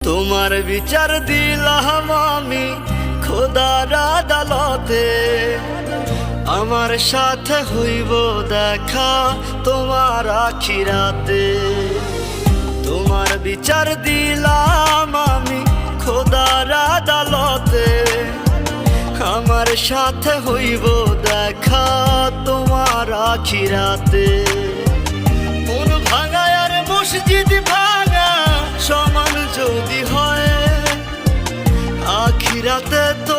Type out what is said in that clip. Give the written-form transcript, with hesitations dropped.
তোমার বিচার দিলাম আমি খোদার আদালতে, আমার সাথে হইব দেখা তোমার আখিরাতে। তোমার বিচার দিলাম আমি খোদার আদালতে, আমার সাথে হইব দেখা তোমার আখিরাতে। মন ভাঙা আর মসজিদ ভাঙা সমান যদি হয়, আখিরাতে তো